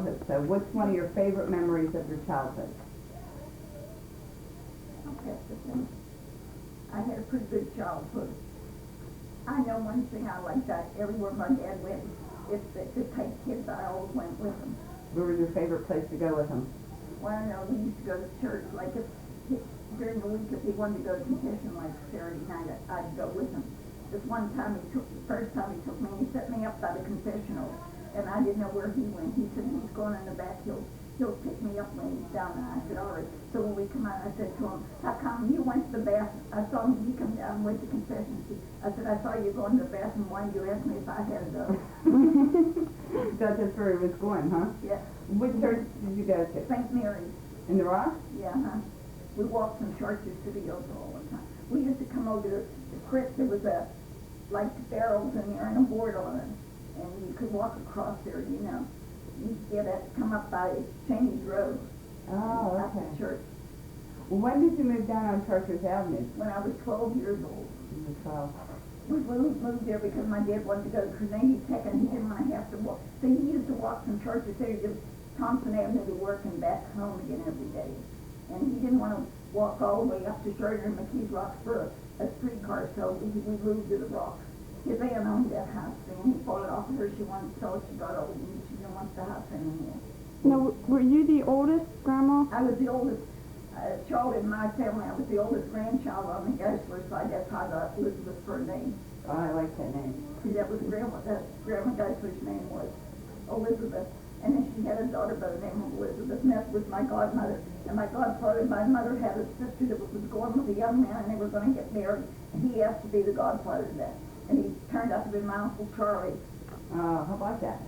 childhood. So what's one of your favorite memories of your childhood? Okay, I had a pretty good childhood. I know one thing I liked that everywhere my dad went, if they could take kids, I always went with them. Where was your favorite place to go with him? Well, I know we used to go to church, like during the week if he wanted to go to confession, like Saturday night, I'd go with him. This one time the first time he took me, he set me up by the confessional, and I didn't know where he went. He said he's going in the back, he'll pick me up when he's down there. I said, all right. So when we come out, I said to him, how come you went to the bathroom? I saw him, he come down and went to confession. I said, I saw you going to the bathroom. Why did you ask me if I had to go? That's where he was going, huh? Yeah. Which church did you go to? St. Mary's. In the Rock? Yeah, huh? We walked from churches to the altar all the time. We used to come over to the creek. There was like barrels in there and a board on it. And you could walk across there, you know. You get it, come up by Cheney's Road. Oh, After okay. church. Well, when did you move down on Charters Avenue? When I was 12 years old. You were 12. We moved there because my dad wanted to go to Carnegie Tech and he didn't want to have to walk. See, he used to walk from Charters there to Thompson Avenue to work and back home again every day. And he didn't want to walk all the way up to Schroeder and McKee's Rocks for a streetcar, so we moved to the Rock. His aunt owned that house, and he bought it off of her. She wanted to sell it. She got old, and she didn't want the house anymore. Now, were you the oldest, Grandma? I was the oldest child in my family. I was the oldest grandchild on the Geisler side. That's how I got Elizabeth for a name. Oh, I like that name. See, that was Grandma Geisler's name was Elizabeth. And then she had a daughter by the name of Elizabeth, and that was my godmother. And my godfather, my mother had a sister that was going with a young man, and they were going to get married. And he asked to be the godfather to that. And he turned out to be my Uncle Charlie. Oh, how about that?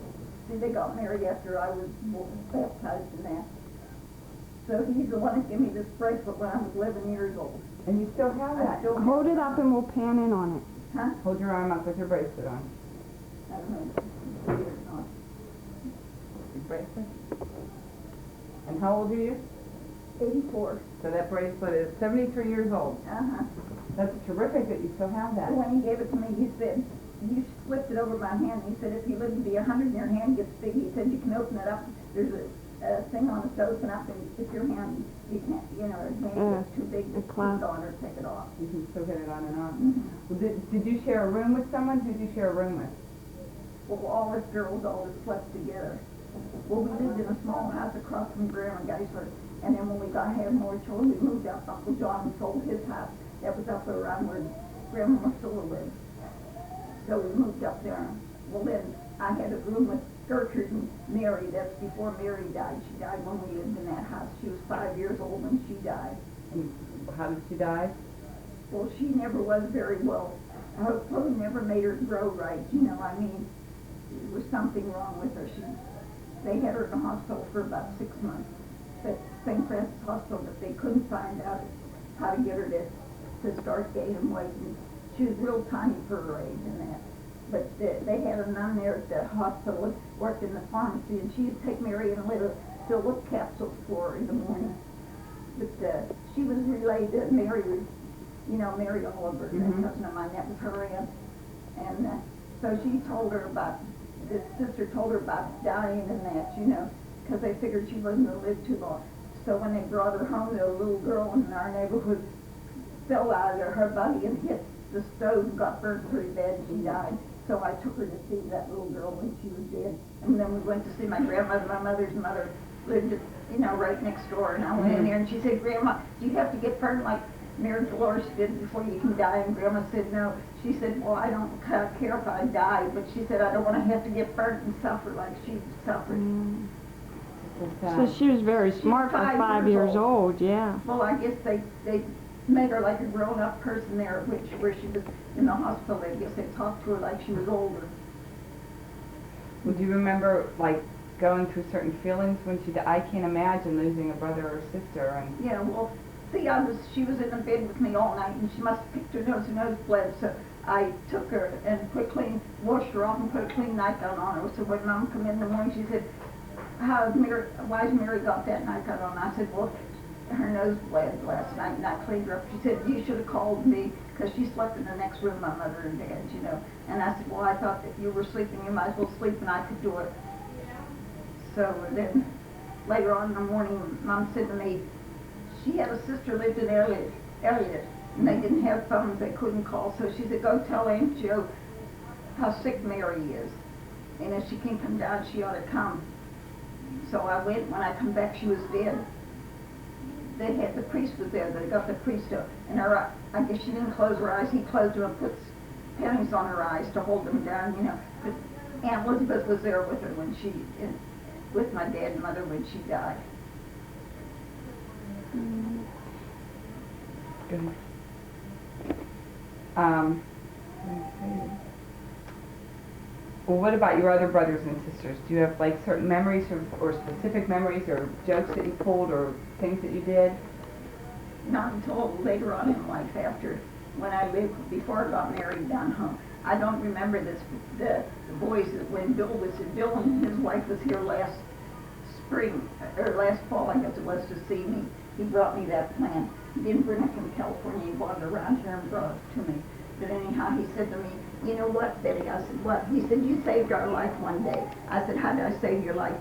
See, they got married after I was baptized in that. So he's the one that gave me this bracelet when I was 11 years old. And you still have that? Hold it up and we'll pan in on it. Huh? Hold your arm up with your bracelet on. I don't know. Your bracelet? And how old are you? 84. So that bracelet is 73 years old. Uh-huh. That's terrific that you still have that. When he gave it to me, he said, you slipped it over my hand. He said, if you live to be 100 and your hand gets big, he said, you can open it up. There's a thing on it to open up, and if your hand, you can't, you know, his hand gets too big to put it on or take it off. You can still hit it on and off. Mm-hmm. Well, did you share a room with someone? Who did you share a room with? Well, all us girls always slept together. Well, we lived in a small house across from Grandma Geisler, and then when we had more children, we moved out. Uncle John sold his house. That was up around where Grandma Marcella lived. So we moved up there. Well, then I had a room with Gertrude and Mary. That's before Mary died. She died when we lived in that house. She was 5 years old when she died. And how did she die? Well, she never was very well. Her clothes never made her grow right. You know, I mean, there was something wrong with her. They had her in the hospital for about 6 months. At St. Francis Hospital, but they couldn't find out how to get her to start gaining weight. And she was real tiny for her age and that. But they had a nun there at the hospital that worked in the pharmacy, and she used to take Mary and fill up capsules for her in the morning. But she was related to Mary, Mary Oliver, that cousin of mine. That was her aunt. And so she told her about, the sister told her about dying and that, you know, because they figured she wasn't going to live too long. So when they brought her home, the little girl in our neighborhood fell out of her buggy and hit the stove and got burned pretty bad, and she died. So I took her to see that little girl when she was dead. And then we went to see my grandmother. My mother's mother lived, right next door. And I went in there and she said, Grandma, do you have to get burned like Mary Dolores did before you can die? And Grandma said, no. She said, well, I don't care if I die, but she said, I don't want to have to get burnt and suffer like she suffered. So she was very smart for 5 years old, yeah. Well, I guess they made her like a grown-up person there, where she was in the hospital. I guess they talked to her like she was older. Would you remember, like, going through certain feelings when she died? I can't imagine losing a brother or sister. And yeah, well, see, she was in the bed with me all night, and she must have picked her nose bled, so I took her and washed her off and put a clean nightgown on her. So when Mom came in the morning, she said, why's Mary got that nightgown on? I said, well, her nose bled last night, and I cleaned her up. She said, you should have called me, because she slept in the next room, my mother and Dad, And I said, well, I thought that you were sleeping, you might as well sleep, and I could do it. So then, later on in the morning, Mom said to me, she had a sister lived in Elliott, and they didn't have phones, they couldn't call, so she said, go tell Aunt Jo how sick Mary is. And if she can come down, she ought to come. So I went, when I come back, she was dead. The priest was there, they got the priest up, and I guess she didn't close her eyes, he closed them and put pennies on her eyes to hold them down, you know. But Aunt Elizabeth was there with her with my dad and mother when she died. Good. Let me see. Well, what about your other brothers and sisters? Do you have like certain memories or specific memories or jokes that you pulled or things that you did? Not until later on in life, after when I lived, before I got married down home. I don't remember this, the boys, when Bill and his wife was here last spring, or last fall, I guess it was, to see me. He brought me that plan. He didn't bring it from California, he brought it around here and brought it to me. But anyhow, he said to me, you know what, Betty? I said, what? He said, you saved our life one day. I said, how did I save your life?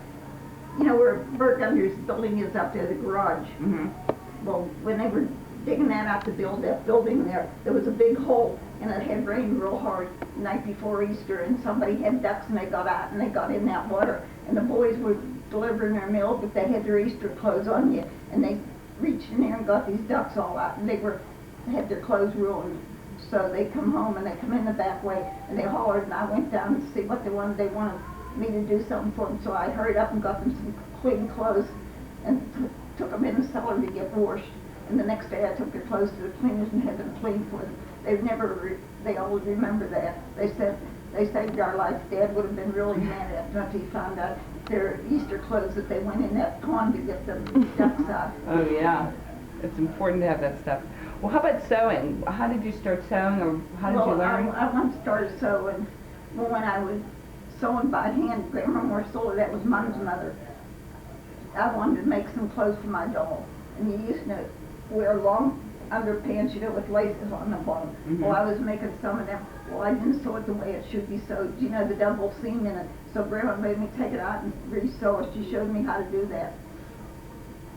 You know where Bert Gunder's building is up there, the garage? Mm-hmm. Well, when they were digging that out to build that building there was a big hole, and it had rained real hard the night before Easter, and somebody had ducks, and they got out, and they got in that water, and the boys were delivering their mail, but they had their Easter clothes on yet, and they reached in there and got these ducks all out, and had their clothes ruined. So they come home, and they come in the back way, and they hollered, and I went down to see what they wanted. They wanted me to do something for them, so I hurried up and got them some clean clothes, and took them in the cellar to get washed. And the next day I took their clothes to the cleaners and had them cleaned for them. They always remember that. They said, they saved our life. Dad would have been really mad at us if he found out their Easter clothes that they went in that pond to get the ducks out. Oh yeah, it's important to have that stuff. Well, how about sewing? How did you start sewing, or how did you learn? I once started sewing. Well, when I was sewing by hand, Grandma Morsola, that was Mom's mother, I wanted to make some clothes for my doll. And you used to wear long underpants, you know, with laces on the bottom. Mm-hmm. Well, I was making some of them. Well, I didn't sew it the way it should be sewed. You know, the double seam in it. So Grandma made me take it out and re-sew it. She showed me how to do that.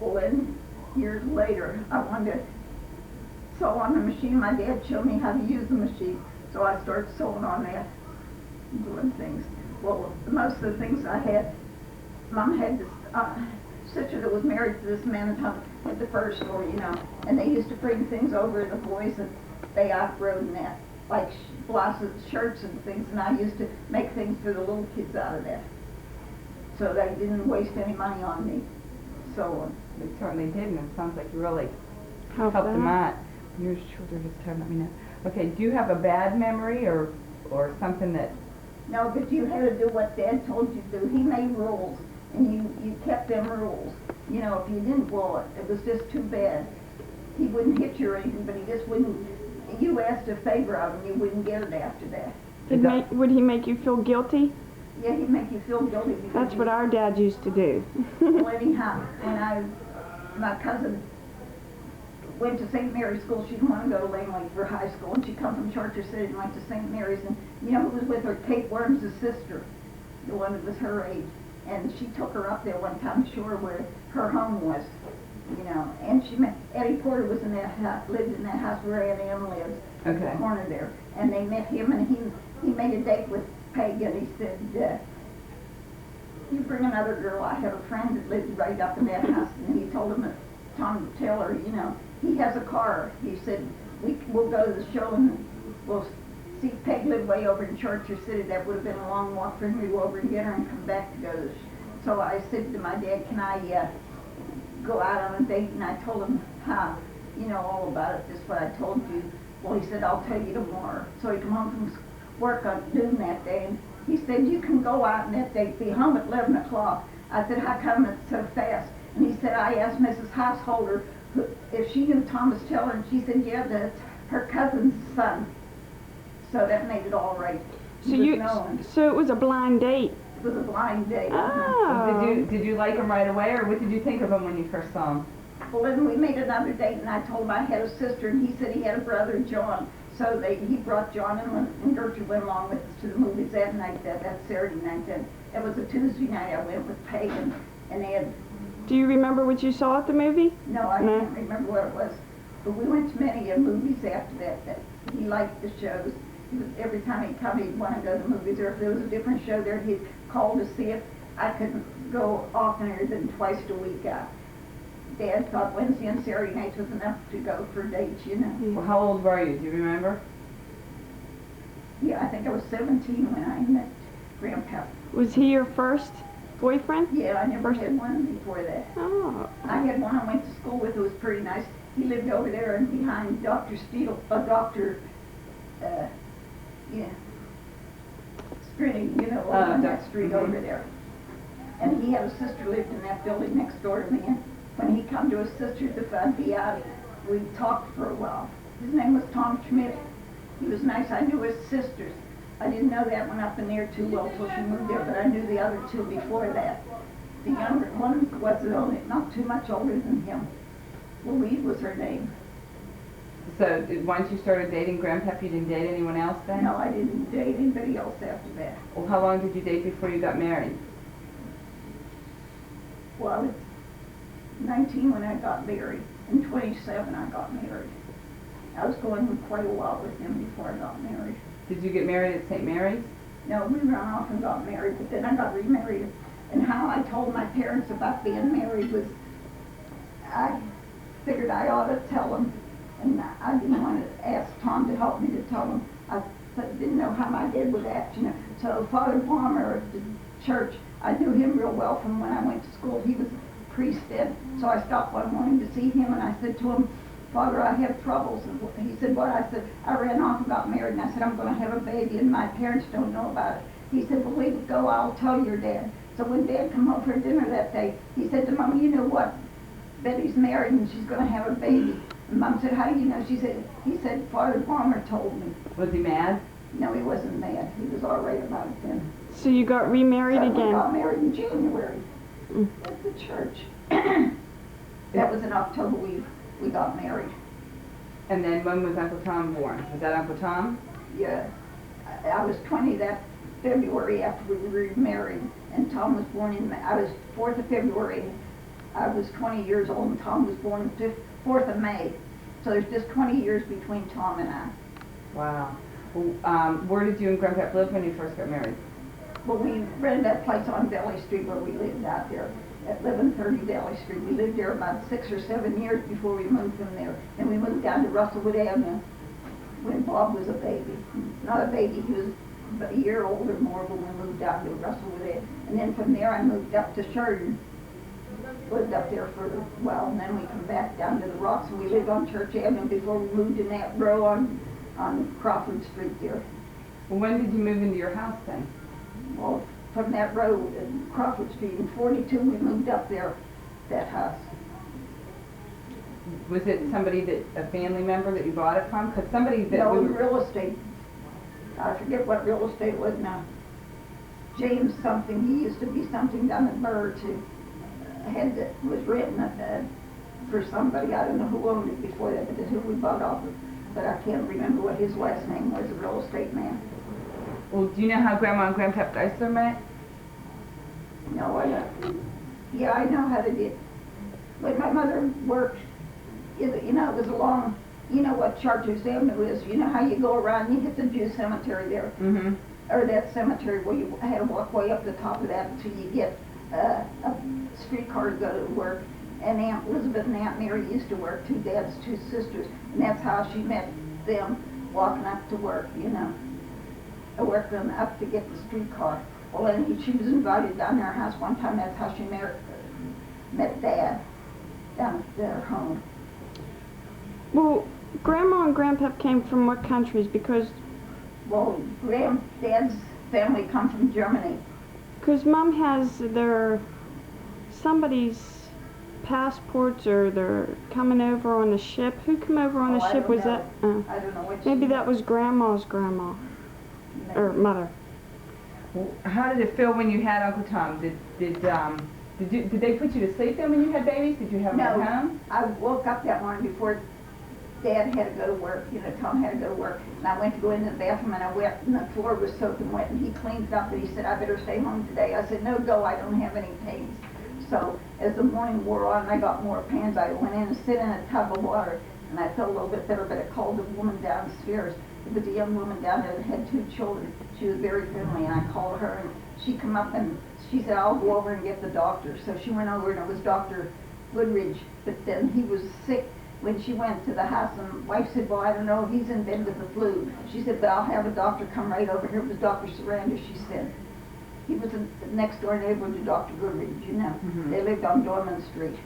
Well, then, years later, I wanted to sew on the machine. My dad showed me how to use the machine. So I started sewing on that, doing things. Well, most of the things I had, Mom had this sister that was married to this man at the first store, you know, and they used to bring things over, the boys, and they outgrowed that, like blouses, shirts and things, and I used to make things for the little kids out of that. So they didn't waste any money on me. So They certainly did, and it sounds like you really Help helped them out. out. Yours shorter this time, let me know. Okay, do you have a bad memory or something that... no, but you had to do what Dad told you to do. He made rules, and you kept them rules. You know, if you didn't, well, it was just too bad. He wouldn't hit you or anything, but he just wouldn't. You asked a favor of him, you wouldn't get it after that. Would he make you feel guilty? Yeah, he'd make you feel guilty because That's what our dad used to do. Well, anyhow, when my cousin went to St. Mary's School, she didn't want to go to Langley for high school, and she come from Charter City and went to St. Mary's, and you know who was with her? Kate Worms' sister, the one that was her age, and she took her up there one time, sure, where her home was, you know, and she met, Eddie Porter was in that house, lived in that house where Aunt Ann lives, at the corner there, and they met him, and he made a date with Peg, and he said, you bring another girl, I have a friend that lives right up in that house, and he told him that Tom Taylor, you know, he has a car. He said, we'll go to the show and we'll see. Peg lived way over in Charter City. That would have been a long walk for him to go over and get her and come back to go to the show. So I said to my dad, can I go out on a date? And I told him how, you know, all about it, just what I told you. Well, he said, I'll tell you tomorrow. So he came home from work on noon that day, and he said, you can go out on that date, be home at 11 o'clock. I said, how come it's so fast? And he said, I asked Mrs. Householder if she knew Thomas Taylor, and she said, yeah, that's her cousin's son. So that made it all right. So it was a blind date. It was a blind date. Oh. Did you like him right away, or what did you think of him when you first saw him? Well, then we made another date, and I told him I had a sister, and he said he had a brother, John. So he brought John, and Gertrude went along with us to the movies that night, that Saturday night then. It was a Tuesday night. I went with Peg and Ed. Do you remember what you saw at the movie? No, I No. can't remember what it was. But we went to many movies after that he liked the shows. Every time he'd come, he'd want to go to the movies, or if there was a different show there, he'd call to see it. I couldn't go oftener than twice a week. Dad thought Wednesday and Saturday nights was enough to go for dates, you know. Well, how old were you? Do you remember? Yeah, I think I was 17 when I met Grandpa. Was he your first boyfriend? Yeah, I never had one before that. Oh. I had one I went to school with who was pretty nice. He lived over there and behind Dr. Steele, Strinning, you know, over on that street over there. And he had a sister lived in that building next door to me. And when he come to his sister's to find me out, we talked for a while. His name was Tom Schmidt. He was nice. I knew his sisters. I didn't know that one up in there too well till she moved there, but I knew the other two before that. The younger one was only not too much older than him. Louise was her name. So once you started dating Grandpap, you didn't date anyone else then? No, I didn't date anybody else after that. Well, how long did you date before you got married? Well, I was 19 when I got married, and 27 I got married. I was going quite a while with him before I got married. Did you get married at St. Mary's? No, we ran off and got married, but then I got remarried. And how I told my parents about being married was, I figured I ought to tell them, and I didn't want to ask Tom to help me to tell them. I didn't know how my dad would act, you know. So Father Palmer at the church, I knew him real well from when I went to school. He was a priest then, so I stopped one morning to see him, and I said to him, Father, I have troubles. And he said, what? I said, I ran off and got married, and I said, I'm going to have a baby, and my parents don't know about it. He said, well, leave it go, I'll tell your dad. So when Dad come home for dinner that day, he said to Mom, you know what? Betty's married, and she's going to have a baby. And Mom said, how do you know? He said, Father Palmer told me. Was he mad? No, he wasn't mad. He was all right about it then. So you got remarried So we again? got married in January at the church. That was in October we got married. And then when was Uncle Tom born? Was that Uncle Tom? Yeah, I was 20 that February after we were married, and Tom was born in, I was 4th of February, I was 20 years old, and Tom was born 4th of May. So there's just 20 years between Tom and I. Wow. Well, where did you and Grandpap live when you first got married? Well, we rented that place on Valley Street where we lived out there, at 1130 Valley Street. We lived there about 6 or 7 years before we moved from there. And we moved down to Russellwood Avenue when Bob was a baby. Not a baby, he was a year old or more when we moved down to Russellwood Avenue. And then from there I moved up to Sheridan. Lived up there for a while, and then we come back down to the Rocks, and we lived on Church Avenue before we moved in that row on Crawford Street there. Well, when did you move into your house then? Well, from that road in Crawford Street in 42, we moved up there, that house. Was it somebody a family member that you bought it from? Because somebody that No, real estate. I forget what real estate was now. James something, he used to be something down at Burr too. Was written for somebody, I don't know who owned it before that, but it's who we bought off of. But I can't remember what his last name was, a real estate man. Well, do you know how Grandma and Grandpap Geisler met? No, I don't. Yeah, I know how they did. When my mother worked, you know, it was along, you know what Chartiers Avenue is. You know how you go around, you hit the Jew cemetery there. Mm-hmm. Or that cemetery where you had to walk way up the top of that until you get a streetcar to go to work. And Aunt Elizabeth and Aunt Mary used to work, two dads, two sisters, and that's how she met them, walking up to work, you know. I worked them up to get the streetcar. Well, and she was invited down to our house one time. That's how she met Dad down at their home. Well, Grandma and Grandpap came from what countries? Because Well, Granddad's family come from Germany. Mom has somebody's passports, or they're coming over on the ship. Who came over on the I ship? don't Was know. that? I don't know which. Maybe that was Grandma's grandma or mother. Well, how did it feel when you had Uncle Tom? Did they put you to sleep then when you had babies? Did you have them No. at home? I woke up that morning before Dad had to go to work, you know, Tom had to go to work. And I went to go into the bathroom and I went, and the floor was soaking wet, and he cleaned it up, and he said, I better stay home today. I said, no, go, I don't have any pains. So as the morning wore on and I got more pains, I went in and sit in a tub of water, and I felt a little bit better, but I called a woman downstairs. It was a young woman down there that had 2 children. She was very friendly, and I called her, and she come up and she said, I'll go over and get the doctor. So she went over, and it was Dr. Goodridge, but then he was sick. When she went to the house, and the wife said, well, I don't know, he's in bed with the flu. She said, but I'll have a doctor come right over here. It was Dr. Saranda, she said. He was the next door neighbor to Dr. Goodridge, you know. Mhm. They lived on Dorman Street.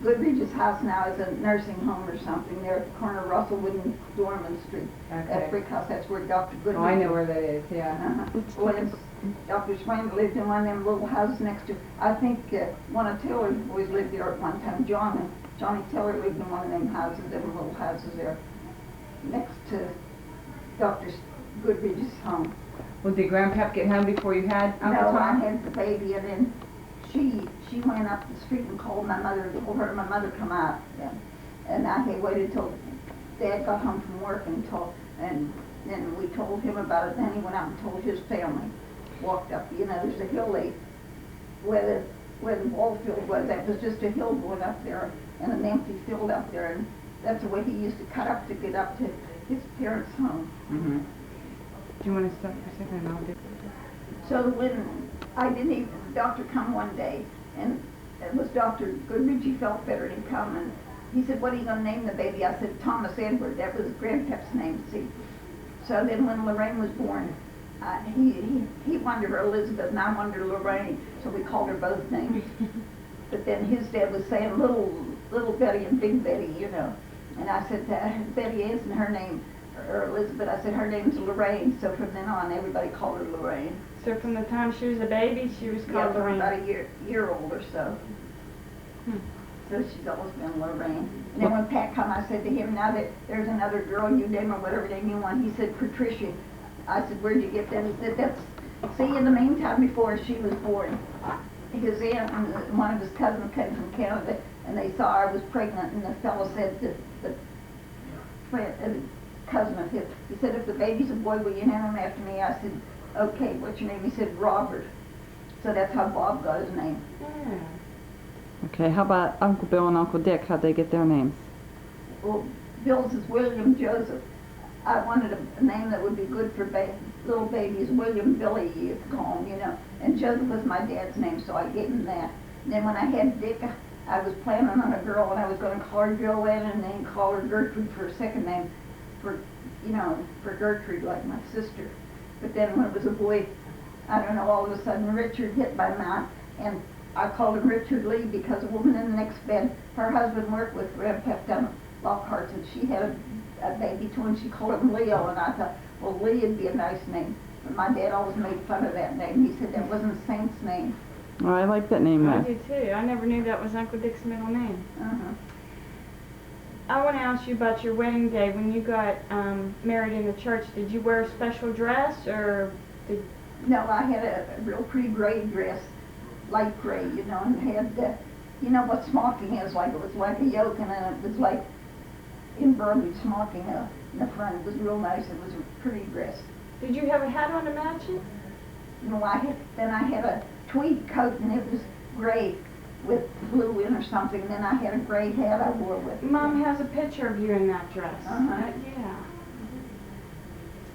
Goodridge's house now is a nursing home or something. They're at the corner of Russellwood and Dorman Street. Okay. That brick house, that's where Dr. Goodridge. Oh, I know where that is, yeah. Well, Dr. Swain lived in one of them little houses next to, I think one of Taylor's boys lived there at one time, Johnny Taylor lived in one of them houses, them little houses there, next to Dr. Goodridge's home. Well, did Grandpap get home before you had Uncle No, I Tom? had the baby, and then she went up the street and called my mother, and told her my mother come out then. And I had waited till Dad got home from work and then we told him about it. Then he went out and told his family. Walked up, you know, there's a hill where the ball field was. That was just a hill going up there and an empty field up there, and that's the way he used to cut up to get up to his parents' home. Mm-hmm. Do you want to stop for a second and I'll do? So when the doctor come one day, and it was Dr. Goodridge, he felt better and he come, and he said, what are you going to name the baby? I said, Thomas Edward. That was Grandpap's name, see. So then when Lorraine was born, he wanted her Elizabeth and I wanted her Lorraine, so we called her both names. But then his dad was saying little Betty and Big Betty, you know. And I said, Betty isn't her name, or Elizabeth. I said, her name's Lorraine. So from then on, everybody called her Lorraine. So from the time she was a baby, she was Yeah, called for Lorraine. about a year old or so. Hmm. So she's always been Lorraine. And then when Pat come, I said to him, now that there's another girl, you name her whatever name you want. He said, Patricia. I said, where'd you get that? He said, see, in the meantime, before she was born, his aunt and one of his cousins came from Canada, and they saw I was pregnant, and the fellow said to the cousin of his, he said, if the baby's a boy, will you name him after me? I said, okay, what's your name? He said, Robert. So that's how Bob got his name. Yeah. Okay, how about Uncle Bill and Uncle Dick? How'd they get their names? Well, Bill's is William Joseph. I wanted a name that would be good for little babies. William Billy, you call him, you know. And Joseph was my dad's name, so I gave him that. And then when I had Dick, I was planning on a girl, and I was going to call her Joanne and then call her Gertrude for a second name, for Gertrude, like my sister. But then when it was a boy, I don't know, all of a sudden Richard hit my mouth, and I called him Richard Lee because a woman in the next bed, her husband worked with Grandpap down at Lockhart's, and she had a baby twin. She called him Leo, and I thought, well, Lee would be a nice name. But my dad always made fun of that name. He said that wasn't a saint's name. Oh, I like that name I though. do too. I never knew that was Uncle Dick's middle name. Uh-huh. I want to ask you about your wedding day. When you got married in the church, did you wear a special dress, or did... No, I had a real pretty gray dress, light gray, you know, and had, you know what smocking is like. It was like a yoke, and then it was like embroidered smocking in the front. It was real nice. It was a pretty dress. Did you have a hat on to match it? No, I had a tweed coat, and it was gray with blue in or something. And then I had a gray hat I wore with it. Mom has a picture of you in that dress. Uh-huh. Yeah.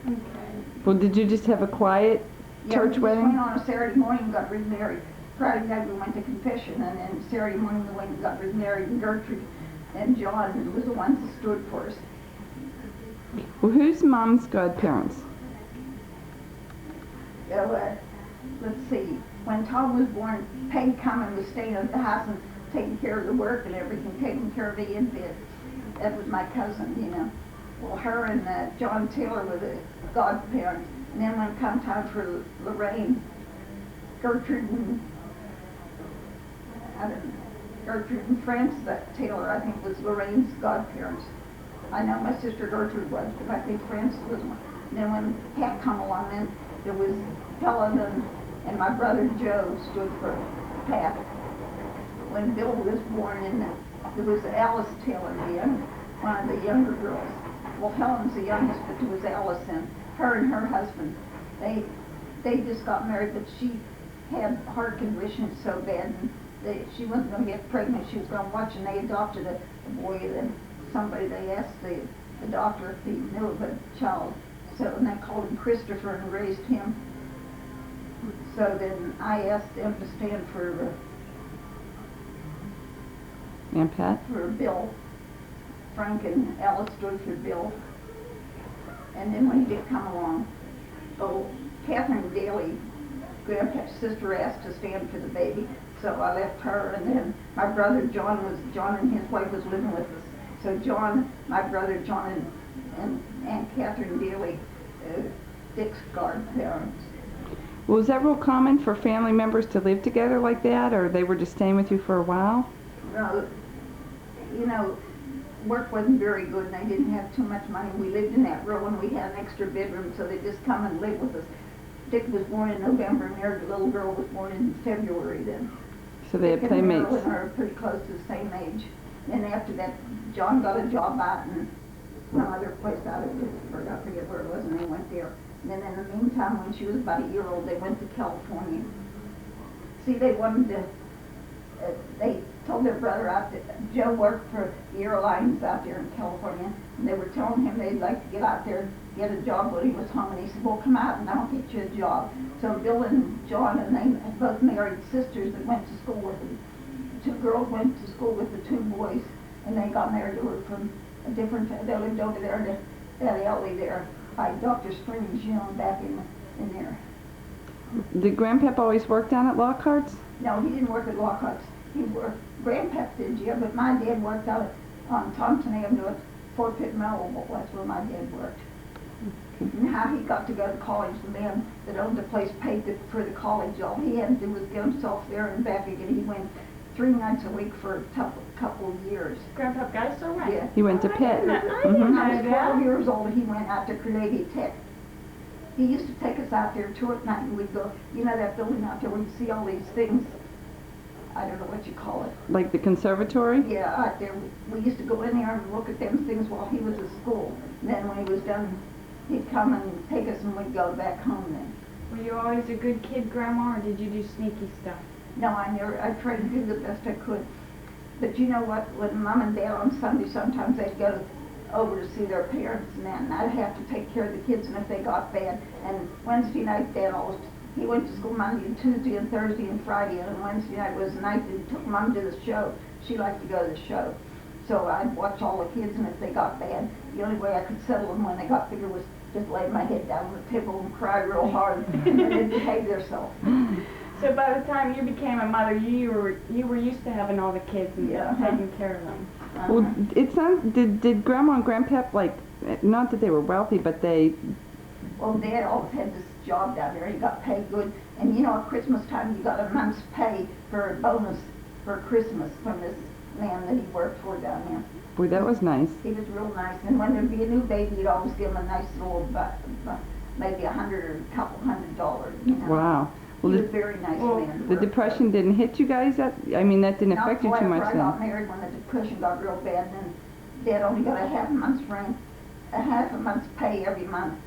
Okay. Well, did you just have a quiet church we just wedding? went on a Saturday morning and got remarried. Friday night we went to confession, and then Saturday morning we went and got remarried, and Gertrude and John was the ones that stood for us. Well, who's Mom's godparents? Let's see, when Tom was born, Peg Cummins was staying at the house and taking care of the work and everything, taking care of the infant. That was my cousin, you know. Well, her and John Taylor were the godparents. And then when it come time for Lorraine, Gertrude and Frances Taylor, I think, was Lorraine's godparents. I know my sister Gertrude was, but I think Frances was one. And then when Pat come along, then there was Helen and my brother Joe stood for Pat. When Bill was born, and there was Alice Taylor, one of the younger girls. Well, Helen's the youngest, but it was Allison. Her and her husband, they just got married, but she had heart conditions so bad, and she wasn't going to get pregnant. She was going to watch, and they adopted a boy. And then they asked the doctor if he knew of a child. So, and they called him Christopher and raised him. So then I asked them to stand for Aunt Pat? Bill. Frank and Alice stood for Bill. And then when he did come along, Catherine Daly, Grandpa's sister, asked to stand for the baby. So I left her, and then my brother John and his wife was living with us. So my brother John and Aunt Catherine Daly, Dick's godparents. Well, was that real common for family members to live together like that, or they were just staying with you for a while? You know, work wasn't very good, and they didn't have too much money. We lived in that row, and we had an extra bedroom, so they just come and live with us. Dick was born in November, and their little girl was born in February then. So they had Dick and playmates. Marilyn are pretty close to the same age. Then after that, John got a job out in some other place out of Pittsburgh. I forget where it was, and they went there. And then in the meantime, when she was about a year old, they went to California. See, they wanted to, they told their brother out that Joe worked for the airlines out there in California, and they were telling him they'd like to get out there and get a job when he was home, and he said, well, come out and I'll get you a job. So Bill and John, and they both married sisters that went to school with them. The 2 girls went to school with the 2 boys, and they got married. They were from a different, they lived over there in that alley there by Dr. Springs, you know, back in there. Did Grandpap always work down at Lockhart's? No, he didn't work at Lockhart's. He worked, Grandpap did, yeah, but my dad worked out on Thompson Avenue at Fort Pitt Melville. That's where my dad worked. And how he got to go to college, the man that owned the place paid for the college. All he had to do was get himself there and back again. He went 3 nights a week for a couple of years. Grandpa Geister went? Yeah. He went to Pitt. I didn't When know I was 12 that. years old, he went out to Canadian Tech. He used to take us out there 2 at night, and we'd go, you know that building out there where you see all these things, I don't know what you call it. Like the conservatory? Yeah, out there. We used to go in there and look at them things while he was at school. And then when he was done, he'd come and take us, and we'd go back home then. Were you always a good kid, Grandma, or did you do sneaky stuff? No, I tried to do the best I could. But you know what, when Mom and Dad on Sunday, sometimes they'd go over to see their parents and that, and I'd have to take care of the kids, and if they got bad. And Wednesday night, Dad always, he went to school Monday and Tuesday and Thursday and Friday, and Wednesday night was the night that he took Mom to the show. She liked to go to the show. So I'd watch all the kids, and if they got bad, the only way I could settle them when they got bigger was just lay my head down on the table and cry real hard, and they didn't behave themselves. So by the time you became a mother, you were used to having all the kids and Yeah. taking care of them. Well, it sounds, did Grandma and Grandpap, like, not that they were wealthy, but they, Well, Dad always had this job down there. He got paid good. And you know, at Christmas time, you got a month's pay for a bonus for Christmas from this man that he worked for down there. boy, that was nice. He was real nice. And when there'd be a new baby, he'd always give him a nice little, maybe $100 or a couple $100, you know. Wow. He Well, was a the, very nice well, man. to the work Depression for. didn't hit you guys? That didn't affect you Not too quite much after I got then? married when the Depression got real bad, and then Dad only got a half a month's rent, a half a month's pay every month.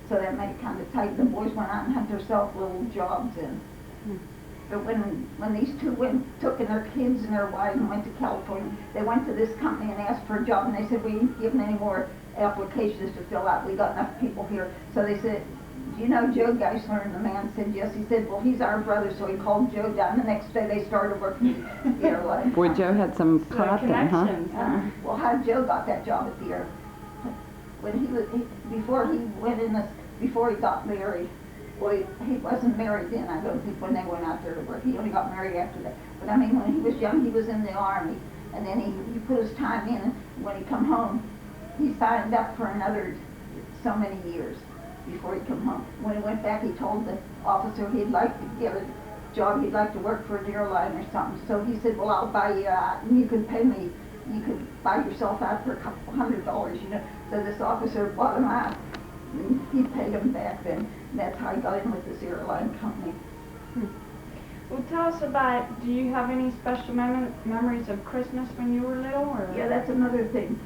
So that made it kind of tight. The boys went out and had themselves little jobs in. But when these 2 took in their kids and their wives and went to California, they went to this company and asked for a job, and they said, we ain't giving any more applications to fill out. We got enough people here. So they said, do you know Joe Geisler? And the man said yes. He said, well, he's our brother. So he called Joe down. The next day they started working at the airline. Boy, Joe had some So clout then, huh? connections, huh? Well, how Joe got that job at the air? When before he went in this, before he got married, well, he wasn't married then, I don't think, when they went out there to work. He only got married after that. But I mean, when he was young, he was in the Army, and then he put his time in, and when he come home, he signed up for another so many years before he come home. When he went back, he told the officer he'd like to get a job, he'd like to work for an airline or something. So he said, well, I'll buy you out, and you can pay me, you could buy yourself out for a couple $100, you know. So this officer bought him out, and he paid him back then. And that's how he got in with this airline company. Well, tell us about, do you have any special memories of Christmas when you were little? Or? Yeah, that's another thing.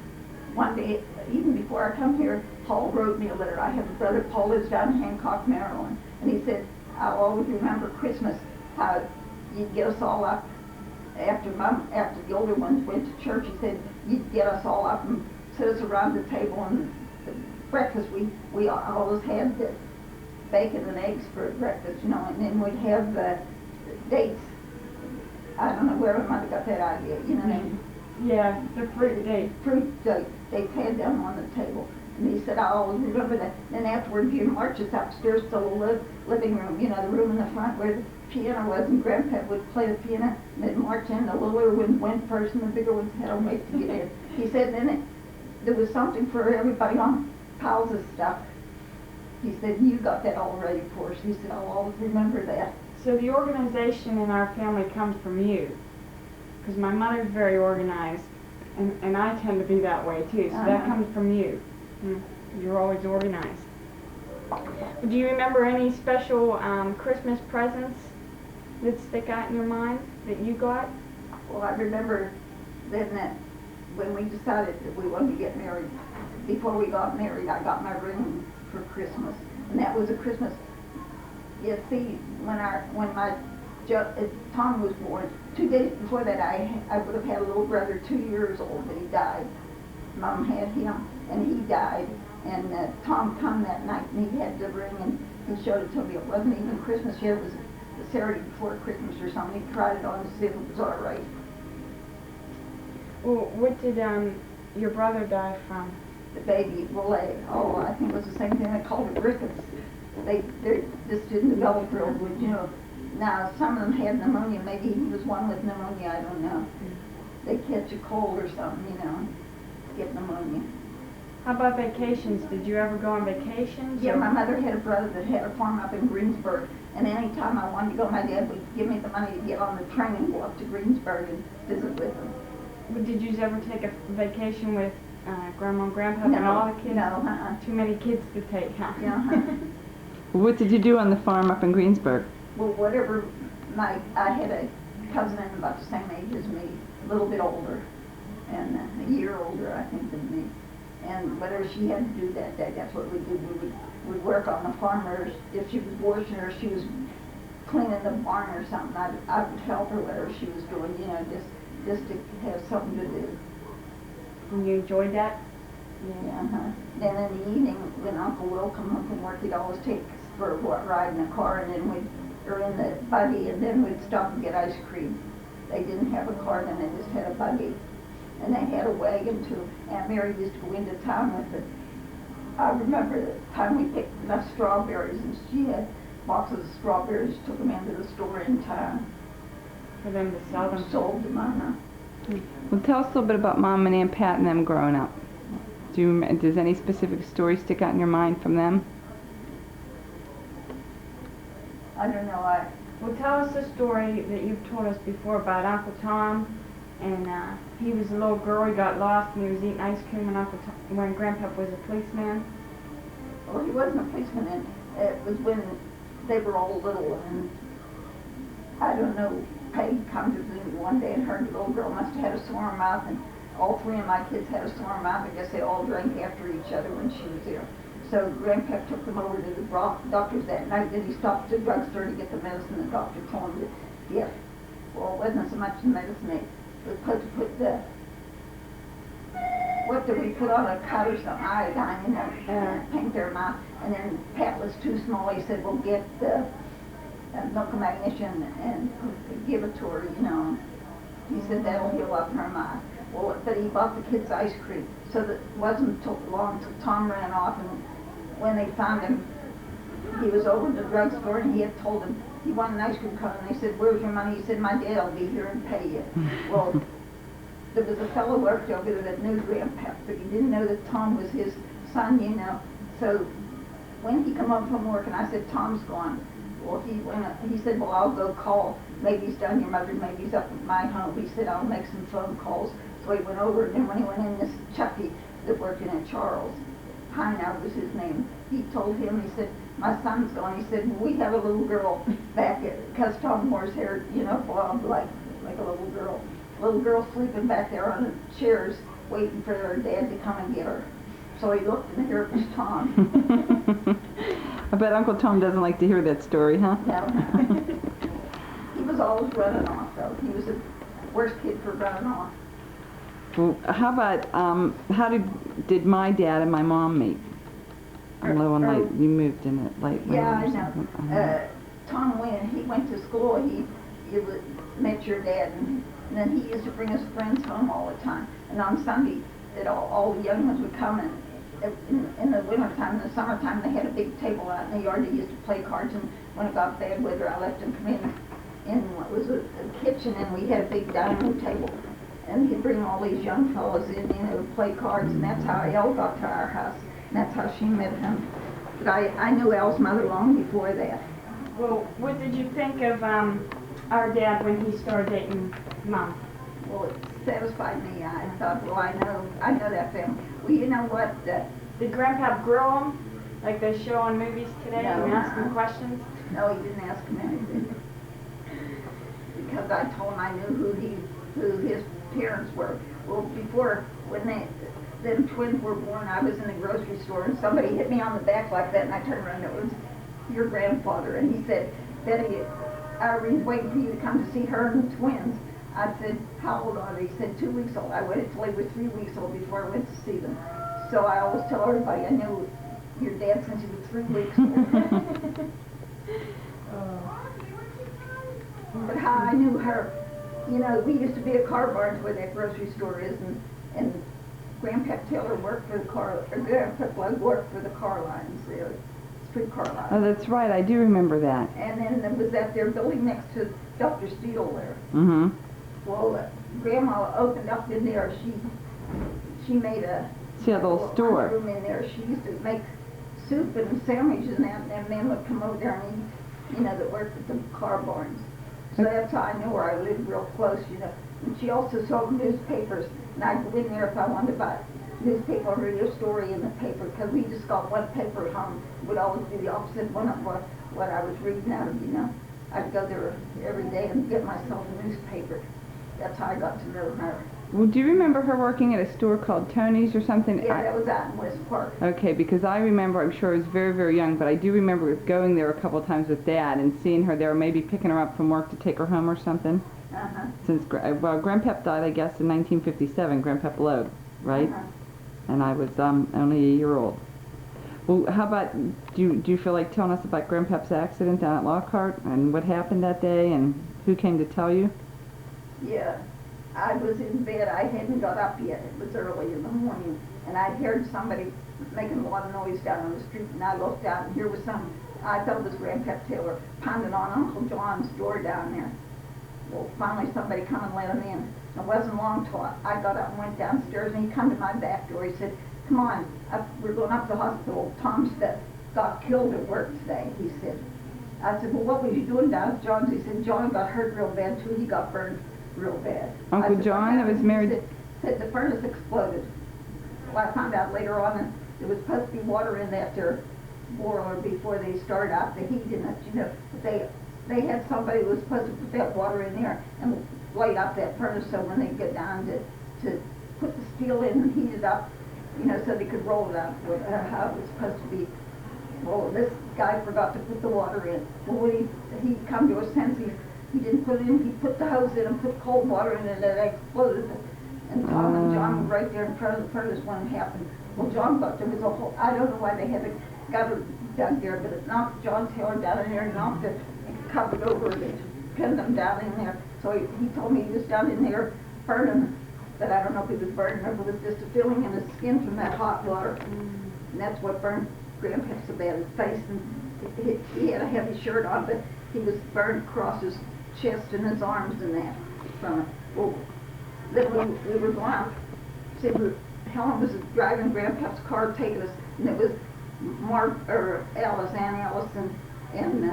one day, even before I come here, Paul wrote me a letter. I have a brother, Paul lives down in Hancock, Maryland, and he said, I'll always remember Christmas, how you'd get us all up after the older ones went to church. He said, you'd get us all up and sit us around the table, and the breakfast, we always had the bacon and eggs for breakfast, you know, and then we'd have the dates. I don't know where my mother got that idea, you know what I mean? Yeah, the fruit date. Fruit dates had them on the table. And he said, I always remember that. Then afterward, you'd march us upstairs to the living room, you know, the room in the front where the piano was, and Grandpa would play the piano, and they'd march in. The littler ones went first, and the bigger ones had to wait to get in. He said, then there was something for everybody on piles of stuff. He said, you got that all ready for us. He said, I'll always remember that. So the organization in our family comes from you, because my mother's very organized, and I tend to be that way too, so that comes from you. You're always organized. Do you remember any special Christmas presents that stick out in your mind that you got? Well, I remember then that when we decided that we wanted to get married, before we got married, I got my ring for Christmas, and that was a Christmas. You see, when Tom was born, 2 days before that, I would have had a little brother, 2 years old, but he died. Mom had him, and he died. And Tom come that night, and he had the ring, and he showed it to me. It wasn't even Christmas yet. It was the Saturday before Christmas or something. He tried it on to see if it was all right. Well, what did your brother die from? The baby, well, I think it was the same thing. They called it rickets. They just didn't develop real good, you know. Now, some of them had pneumonia. Maybe he was one with pneumonia, I don't know. They catch a cold or something, you know, get pneumonia. How about vacations? Did you ever go on vacations? Yeah, my mother had a brother that had a farm up in Greensburg, and any time I wanted to go, my dad would give me the money to get on the train and go up to Greensburg and visit with him. But did you ever take a vacation with Grandma and Grandpa and all the kids? No, Too many kids to take, huh? Yeah. What did you do on the farm up in Greensburg? Well, whatever, I had a cousin about the same age as me, a little bit older, and a year older, I think, than me. And whatever she had to do that day, that's what we did. We'd work on the farm, or if she was washing or she was cleaning the barn or something, I would help her whatever she was doing, you know, just to have something to do. And you enjoyed that? Yeah. Then in the evening, when Uncle Will come home from work, he'd always take us for a ride in the car, and then or in the buggy, and then we'd stop and get ice cream. They didn't have a car then, they just had a buggy. And they had a wagon too. Aunt Mary used to go into town with it. I remember the time we picked enough strawberries, and she had boxes of strawberries, took them into the store in town. For them to sell them? Sold them, Well, tell us a little bit about Mom and Aunt Pat and them growing up. Does any specific story stick out in your mind from them? I don't know, Well, tell us a story that you've told us before about Uncle Tom, and he was a little girl, he got lost, and he was eating ice cream when Grandpa was a policeman. well, he wasn't a policeman, and it was when they were all little, and I don't know, Peggy come to visit me one day, and her little girl must have had a sore mouth, and all three of my kids had a sore mouth. I guess they all drank after each other when she was there. So Grandpa took them over to the doctor's that night. Then he stopped at the drugstore to get the medicine. The doctor told him to get, well, it wasn't so much the medicine. They were supposed to put the, what did we put on a cut or something, iodine in there, paint their mouth. And then Pat was too small. He said, well, get the milk of magnesia and give it to her, you know. He said that'll heal up her mouth. Well, but he bought the kids ice cream. So that it wasn't long until Tom ran off, and when they found him, he was over at the drugstore, and he had told them he wanted an ice cream cone, and they said, where's your money? He said, my dad will be here and pay you. Well, there was a fellow who worked over there that knew Grandpa, but he didn't know that Tom was his son, you know. So when he come home from work, and I said, Tom's gone. Well, he said, well, I'll go call. Maybe he's down your mother, maybe he's up at my home. He said, I'll make some phone calls. So he went over, and then when he went in, this Chucky that worked in at Charles, Pine was his name, he told him, he said, my son's gone. He said, well, we have a little girl back at, because Tom wore his hair, you know, bobbed like a little girl sleeping back there on the chairs waiting for her dad to come and get her. So he looked and here it was Tom. I bet Uncle Tom doesn't like to hear that story, huh? No. He was always running off though. He was the worst kid for running off. Well, how about, how did my dad and my mom meet? I know when like you moved in it late. Yeah, I or know. something. Tom he went to school, he met your dad, and then he used to bring his friends home all the time. And on Sunday, all the young ones would come, and in the wintertime, in the summertime, they had a big table out in the yard. They used to play cards, and when it got bad weather, I let them come in what was a kitchen, and we had a big dining room table. And he'd bring all these young fellows in, to play cards, and that's how Elle got to our house. And that's how she met him. But I knew Elle's mother long before that. Well, what did you think of our dad when he started dating Mom? Well, it satisfied me. I thought, well, I know that family. Well, you know what? Did Grandpa grill him like they show on movies today No. and ask him questions? No, he didn't ask him anything. Because I told him I knew who his parents were. Well, before, when them twins were born, I was in the grocery store and somebody hit me on the back like that, and I turned around and it was your grandfather. And he said, Betty, Irene's waiting for you to come to see her and the twins. I said, how old are they? He said, 2 weeks old. I waited till they were 3 weeks old before I went to see them. So I always tell everybody I knew your dad since he was 3 weeks old. But how I knew her, you know, we used to be at Car Barns where that grocery store is, and Grandpa Taylor worked for Grandpa Blood worked for the car lines there, streetcar lines. Oh, that's right. I do remember that. And then there was that their building next to Dr. Steele there. Mm-hmm. Well, Grandma opened up in there. She made She had a little store. room in there. She used to make soup and sandwiches and that, and then men would come over there and eat, you know, that worked at the Car Barns. So that's how I knew her. I lived real close, you know. And she also sold newspapers, and I'd go in there if I wanted to buy a newspaper or read a story in the paper, because we just got one paper at home. It would always be the opposite one of what I was reading out of, you know. I'd go there every day and get myself a newspaper. That's how I got to know her. Well, do you remember her working at a store called Tony's or something? Yeah, that was out in West Park. Okay, because I remember, I'm sure I was very, very young, but I do remember going there a couple of times with Dad and seeing her there, maybe picking her up from work to take her home or something. Uh-huh. Since, Grandpap died, I guess, in 1957, Grandpap Loeb, right? Uh-huh. And I was only a year old. Well, how about, do you feel like telling us about Grandpap's accident down at Lockhart and what happened that day and who came to tell you? Yeah. I was in bed. I hadn't got up yet. It was early in the morning, and I heard somebody making a lot of noise down on the street, and I looked out, and here was I thought it was Grandpa Taylor pounding on Uncle John's door down there. Well, finally somebody come and let him in. It wasn't long till I got up and went downstairs, and he come to my back door. He said, come on, we're going up to the hospital. Tom got killed at work today, he said. I said, well, what was you doing down at John's? He said, John got hurt real bad, too. He got burned real bad. Uncle said, John that was married? He said the furnace exploded. Well, I found out later on that there was supposed to be water in that there boiler before they started out the heat in it, you know. But they had somebody who was supposed to put that water in there and light up that furnace so when they get down to put the steel in and heat it up, you know, so they could roll it out how it was supposed to be. Well, this guy forgot to put the water in. Well, when he come to his senses, he didn't put it in. He put the hose in and put cold water in and it exploded. And Tom and John were right there in front of the furnace when it happened. Well, John got there was a whole, I don't know why they had the gutter dug there, but it knocked John Taylor down in there and knocked it and covered over it and pinned him down in there. So he told me he was down in there burning, but I don't know if he was burning or if it was just a feeling in his skin from that hot water. And that's what burned Grandpa so bad, his face. And he had a heavy shirt on, but he was burned across his chest and his arms and that from it. Well, then we were going out. See, Helen was driving Grandpa's car, taking us, and it was Ann Ellis, and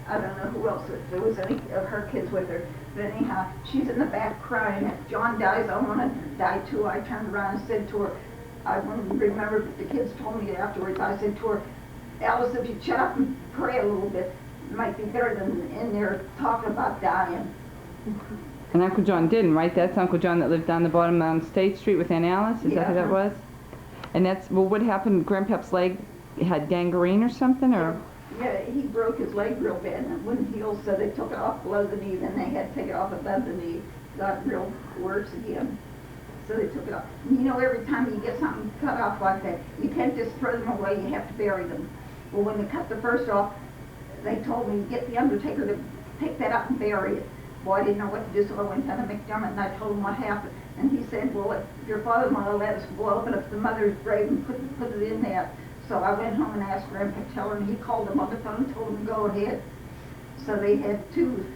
I don't know who else, if there was any of her kids with her. But anyhow, she's in the back crying. If John dies, I want to die too. I turned around and said to her, I wouldn't remember, but the kids told me afterwards, I said to her, Alice, if you shut up and pray a little bit, it might be better than in there talking about dying. And Uncle John didn't, right? That's Uncle John that lived down the bottom on State Street with Aunt Alice? Is that who that Yeah. was? And that's, well, what happened? Grandpap's leg had gangrene or something, or? Yeah, he broke his leg real bad and it wouldn't heal, so they took it off below the knee, then they had to take it off above the knee. Got real worse again. So they took it off. You know, every time you get something cut off like that, you can't just throw them away, you have to bury them. Well, when they cut the first off, they told me, get the undertaker to take that out and bury it. Well, I didn't know what to do, so I went down to McDermott and I told him what happened. And he said, well, if your father-in-law let us, we'll open up the mother's grave and put it in there. So I went home and asked Grandpa Teller, and he called them on the phone and told them to go ahead. So they had two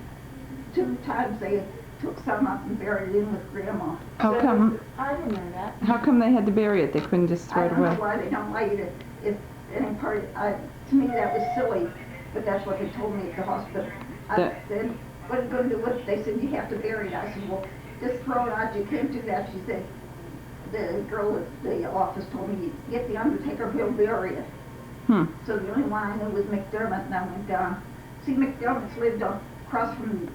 times they took some up and buried it in with Grandma. How come? I didn't know that. How come they had to bury it? They couldn't just throw I it don't know away? why they don't like it. If any part, to me that was silly, but that's what they told me at the hospital. I That- said, what are you going to do with it? They said, you have to bury it. I said, well, just throw it out. You can't do that. She said, the girl at the office told me, get the undertaker, he'll bury it. Hmm. So the only one I knew was McDermott, and I went down. See, McDermott's lived across from,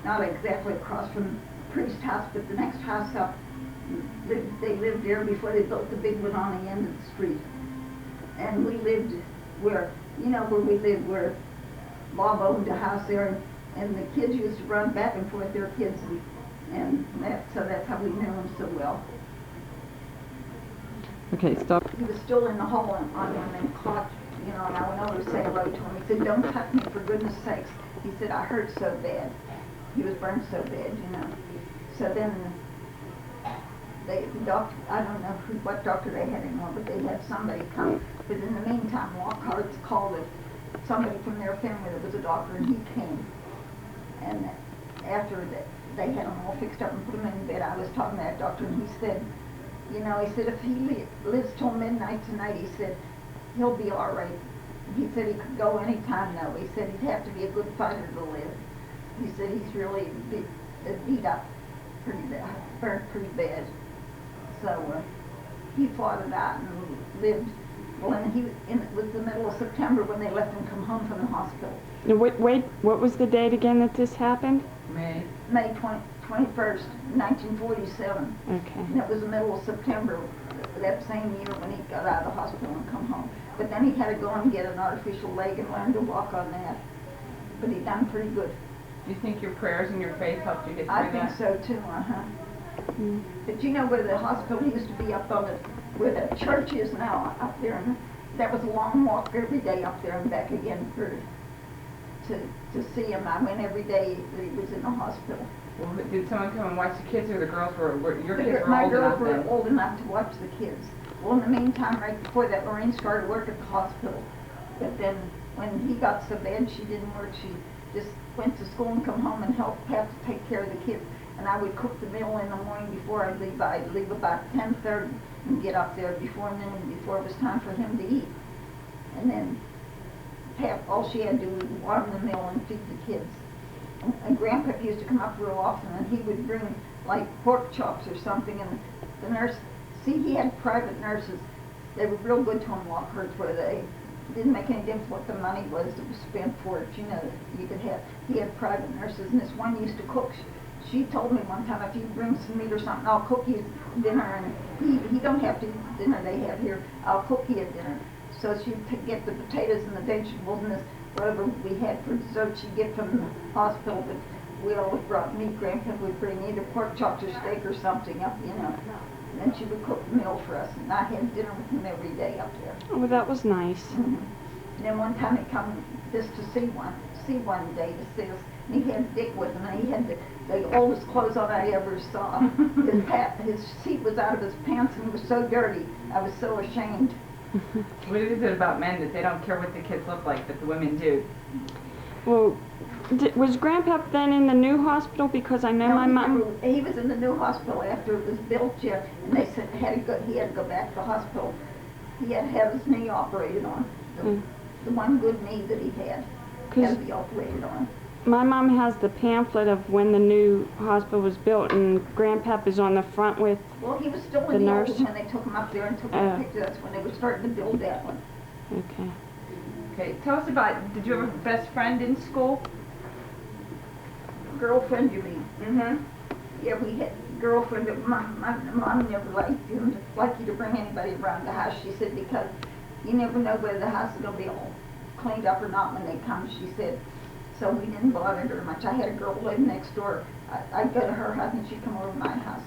not exactly across from Priest House, but the next house up. They lived there before they built the big one on the end of the street. And we lived where, you know where we lived, where Bob owned a house there, and the kids used to run back and forth, their kids, so that's how we knew him so well. Okay, stop. He was still in the hall on him and caught, you know, and I went over to say hello to him. He said, don't touch me for goodness sakes. He said, I hurt so bad. He was burned so bad, you know. So then the doctor, I don't know what doctor they had anymore, but they had somebody come. But in the meantime, Lockhart's called somebody from their family that was a doctor, and he came. And after that, they had him all fixed up and put him in bed. I was talking to that doctor, and he said, you know, he said if he lives till midnight tonight, he said, he'll be all right. He said he could go any time though. He said he'd have to be a good fighter to live. He said he's really beat up pretty bad, burnt pretty bad. So he fought it out and lived. Well, and it was the middle of September when they let him come home from the hospital. Now, wait, what was the date again that this happened? May. May 21st, 1947. Okay. And it was the middle of September that same year when he got out of the hospital and come home. But then he had to go and get an artificial leg and learn to walk on that. But he done pretty good. Do you think your prayers and your faith helped you get through I think that? so too, But you know where the hospital used to be up on where the church is now, up there, and that was a long walk every day up there and back again to see him. I went every day that he was in the hospital. Well, did someone come and watch the kids, or the girls were your kids were My old girls enough were then? old enough to watch the kids. Well, in the meantime, right before that, Lorraine started work at the hospital. But then when he got so bad she didn't work, she just went to school and come home and helped have to take care of the kids. And I would cook the meal in the morning before I'd leave. I'd leave about 10:30 and get up there before noon, before it was time for him to eat. And then all she had to do was warm the meal and feed the kids. And Grandpa used to come up real often, and he would bring like pork chops or something, and the nurse, see, he had private nurses. They were real good to him, Lockhart's, where they didn't make any difference what the money was that was spent for it. You know, he had private nurses, and this one used to cook. She told me one time, if you bring some meat or something, I'll cook you dinner, and he don't have to eat the dinner they have here. I'll cook you a dinner. So she'd get the potatoes and the vegetables and whatever we had for dessert she'd get from the hospital, but we always brought meat. Grandpa would bring either pork chops or steak or something up, you know. And then she would cook the meal for us, and I had dinner with him every day up there. Oh, that was nice. And then one time he come just to see one day to see us, and he had Dick with him, and he had the oldest clothes on I ever saw. His seat was out of his pants, and he was so dirty. I was so ashamed. What is it about men that they don't care what the kids look like, but the women do? Well, was Grandpa then in the new hospital? Because I know my mom. He was in the new hospital after it was built, Jeff, and they said he had to go back to the hospital. He had to have his knee operated on. The one good knee that he had to be operated on. My mom has the pamphlet of when the new hospital was built, and Grandpa is on the front with. Well, he was still The in the nurse? old when they took him up there and took him pictures when they were starting to build that one. Okay. Okay, tell us about, did you have a best friend in school? girlfriend, you mean? Mm-hmm. Yeah, we had girlfriend, but my mom never didn't like you to bring anybody around the house. She said, because you never know whether the house is gonna be all cleaned up or not when they come, she said. So we didn't bother her much. I had a girl live next door. I'd go to her house and she'd come over to my house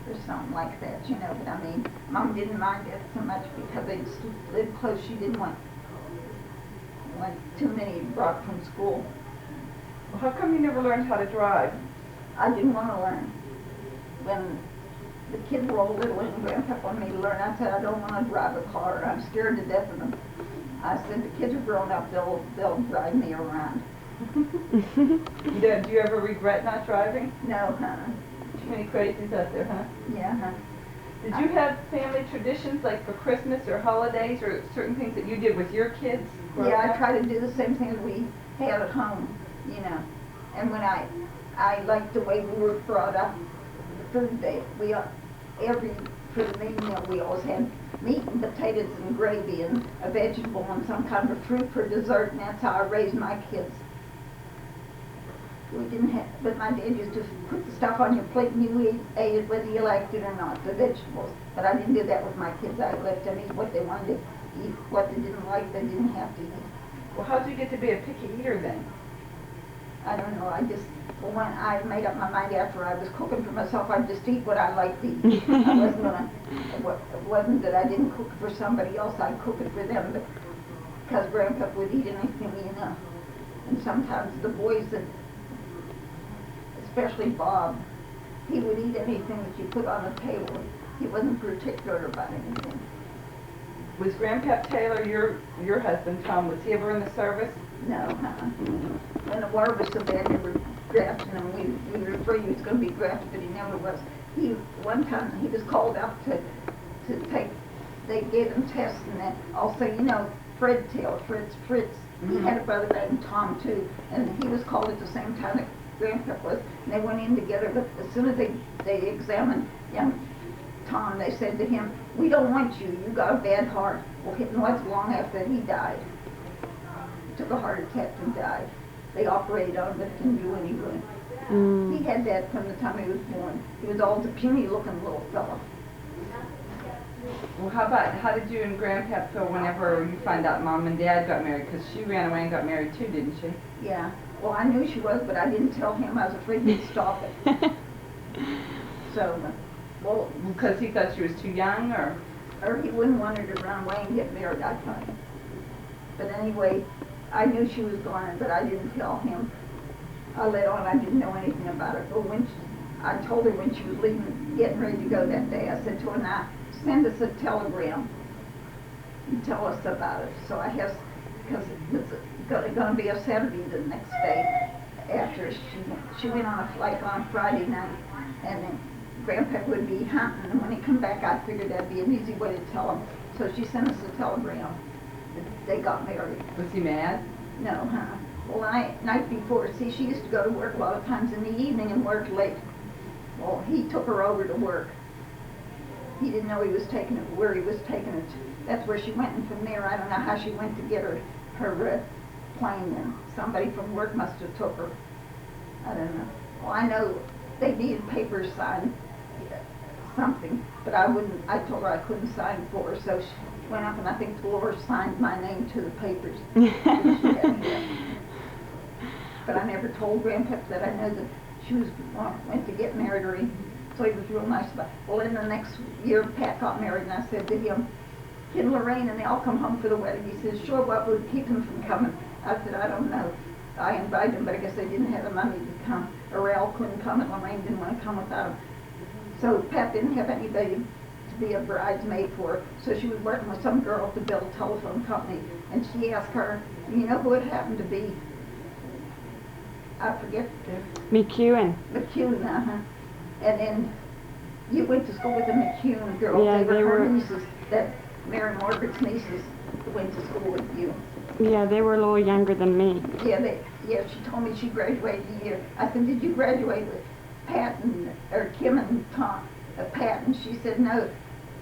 or something like that, you know. But I mean, Mom didn't mind that so much because they just lived close. She didn't want too many brought from school. Well, how come you never learned how to drive? I didn't want to learn. When the kids were all little and Grandpa wanted me to learn, I said, I don't want to drive a car. I'm scared to death of them. I said, the kids are grown up, they'll drive me around. Do you ever regret not driving? No, huh? Too many crazies out there, huh? Yeah, huh? Did you have family traditions like for Christmas or holidays or certain things that you did with your kids? growing Yeah, I up? try to do the same thing as we had at home, you know. And when I liked the way we were brought up, the food day, for the main meal, we always had meat and potatoes and gravy and a vegetable and some kind of fruit for dessert, and that's how I raised my kids. We didn't have, but my dad used to put the stuff on your plate and you ate it whether you liked it or not, the vegetables. But I didn't do that with my kids. I let them eat what they wanted to eat, what they didn't like, they didn't have to eat. Well, how did you get to be a picky eater then? I don't know, when I made up my mind after I was cooking for myself, I'd just eat what I liked to eat. It wasn't that I didn't cook it for somebody else, I'd cook it for them, but because Grandpa would eat anything, you know. And sometimes the boys, especially Bob, he would eat anything that you put on the table. He wasn't particular about anything. Was Grandpa Taylor, your husband, Tom, was he ever in the service? No, when the war was so bad, they were drafting him. We were afraid he was going to be drafted, but he never was. One time he was called out to take, they gave him tests and that. Also, you know, Fred Taylor, Fritz, he had a brother named Tom too, and he was called at the same time that Grandpa was, and they went in together, but as soon as they examined young Tom, they said to him, we don't want you, you got a bad heart. Well, it wasn't long after he died. He took a heart attack and died. They operated on him, but it didn't do any good. He had that from the time he was born. He was all the puny looking little fellow. Well, how did you and Grandpa feel whenever you find out Mom and Dad got married? Because she ran away and got married too, didn't she? Yeah. Well, I knew she was, but I didn't tell him. I was afraid he'd stop it. So, well, Because he thought she was too young, or he wouldn't want her to run away and get married, I thought. But anyway, I knew she was going, but I didn't tell him. I let on, I didn't know anything about it. But I told her when she was leaving, getting ready to go that day, I said to her, now, send us a telegram and tell us about it. So I have, because it's going to be a Saturday the next day after she went on a flight on Friday night, and then Grandpa would be hunting, and when he come back, I figured that'd be an easy way to tell him. So she sent us a telegram that they got married. was he mad? No, huh? Well, night before, see, she used to go to work a lot of times in the evening and work late. Well, he took her over to work. He didn't know he was taking it, where he was taking it. That's where she went, and from there, I don't know how she went to get her plane, and somebody from work must have took her. I don't know. Well, I know they needed papers signed, something, but I told her I couldn't sign for her, so she went up and I think Dolores signed my name to the papers. But I never told Grandpa that I know that she went to get married, or so he was real nice about it. Well, in the next year, Pat got married, and I said to him, "Can Lorraine and they all come home for the wedding?" He says, "Sure, what would keep them from coming?" I said, "I don't know. I invited them, but I guess they didn't have the money to come. Or Al couldn't come, and Lorraine didn't want to come without him." So Pat didn't have anybody to be a bridesmaid for her, so she was working with some girl at the Bell Telephone Company, and she asked her, "You know who it happened to be?" I forget. McEwen. McEwen, And then you went to school with the McEwen girls. Yeah, they they were her were- nieces, that Mary Margaret's nieces went to school with you. Yeah, they were a little younger than me. Yeah, she told me she graduated a year. I said, "Did you graduate with Pat or Kim and Tom, Pat?" And she said, "No."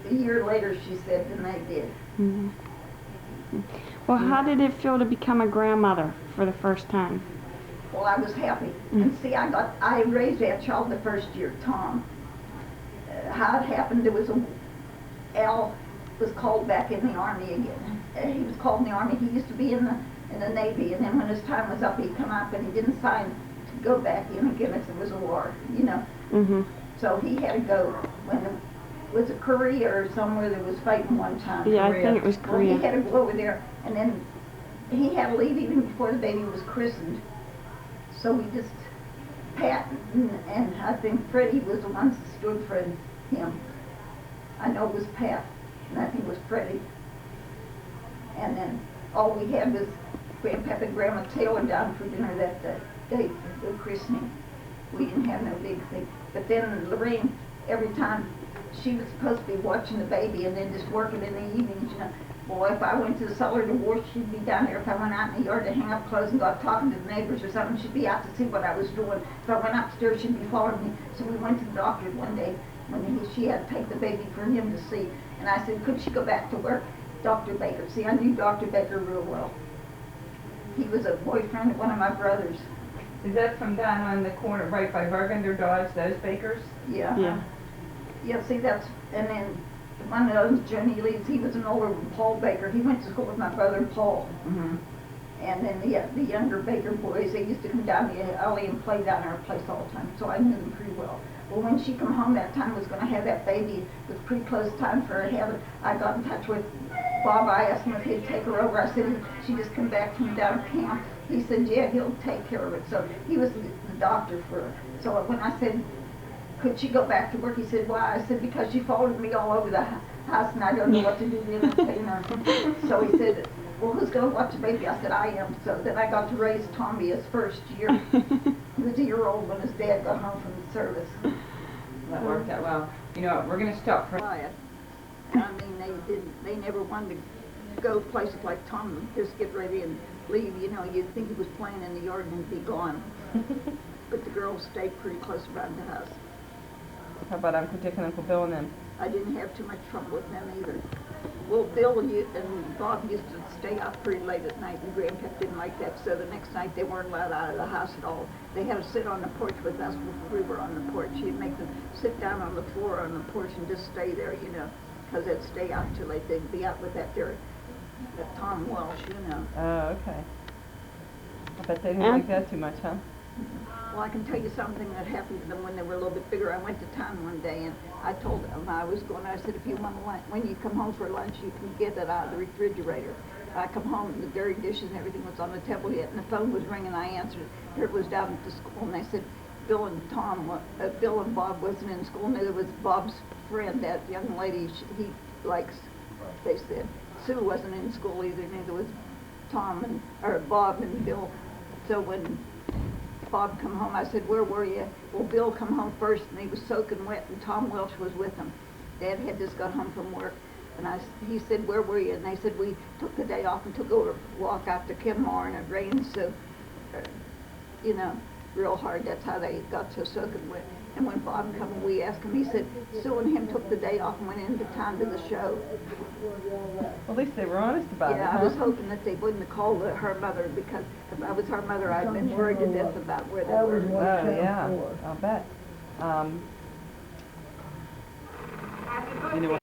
A year later, she said, than they did. Mhm. Well, how did it feel to become a grandmother for the first time? Well, I was happy. And see, I raised that child the first year, Tom. How it happened, Al was called back in the Army again. He was called in the Army. He used to be in the Navy, and then when his time was up, he'd come up and he didn't sign to go back in again if there was a war, you know. Mhm. So he had to go when it was a Korea or somewhere that was fighting one time. Yeah, I Korea. think it was Well, he Korea. had to go over there, and then he had to leave even before the baby was christened. So we just, Pat and I think Freddie was the ones that stood for him. I know it was Pat, and I think it was Freddie. And then all we had was Grandpap and Grandma Taylor down for dinner that day for the christening. We didn't have no big thing. But then Lorraine, every time, she was supposed to be watching the baby and then just working in the evenings, you know. Well, if I went to the cellar to wash, she'd be down there. If I went out in the yard to hang up clothes and got talking to the neighbors or something, she'd be out to see what I was doing. If I went upstairs, she'd be following me. So we went to the doctor one day when she had to take the baby for him to see. And I said, could she go back to work? Dr. Baker. See, I knew Dr. Baker real well. He was a boyfriend of one of my brothers. Is that from down on the corner, right by Burgunder Dodge, those bakers? Yeah. Yeah. Yeah, see, and then one of those, Johnny Leeds, he was an older Paul Baker. He went to school with my brother Paul. Mm-hmm. And then the younger Baker boys, they used to come down the alley and play down our place all the time, so I knew them pretty well. Well, when she come home that time, was going to have that baby, it was pretty close time for her to have it. I got in touch with Bob. I asked him if he'd take her over. I said, she just come back from down camp. He said, yeah, he'll take care of it. So he was the doctor for her. So when I said, could she go back to work? He said, why? I said, because she followed me all over the house and I don't know what to do then. So he said, well, who's going to watch the baby? I said, I am. So then I got to raise Tommy his first year. He was a year old when his dad got home from the service. That worked out well. You know, we're going to stop for... Quiet. And I mean, they never wanted to go places like Tom and just get ready and leave. You know, you'd think he was playing in the yard and he'd be gone. But the girls stayed pretty close around the house. How about Uncle Dick and Uncle Bill and them? I didn't have too much trouble with them either. Well, Bill and Bob used to stay out pretty late at night, and Grandpap didn't like that, so the next night they weren't allowed out of the house at all. They had to sit on the porch with us when we were on the porch. He'd make them sit down on the floor on the porch and just stay there, you know, because they'd stay out till they'd be out with that Tom Welsh, you know. Oh, okay. I bet they didn't Yeah. like that too much, huh? Well, I can tell you something that happened to them when they were a little bit bigger. I went to town one day and I told them I was going. I said, if you want lunch, when you come home for lunch, you can get it out of the refrigerator. I come home and the dirty dishes and everything was on the table yet, and the phone was ringing. I answered it. Here it was down at the school, and they said, Bill and Bob wasn't in school. Neither was Bob's friend, that young lady he likes. They said Sue wasn't in school either. Neither was Bob and Bill. So when Bob come home, I said, where were you? Well, Bill come home first, and he was soaking wet, and Tom Welsh was with him. Dad had just got home from work, and he said, where were you? And they said, we took the day off and took a walk out to Kenmore, and it rained so, you know, real hard. That's how they got so soaking wet. And when Bob come, we asked him, he said, Sue and him took the day off and went into town to the show. Well, at least they were honest about it, Yeah, huh? I was hoping that they wouldn't have called her mother, because if I was her mother, I'd been worried to death about where they were. Oh, yeah, I'll bet. You know,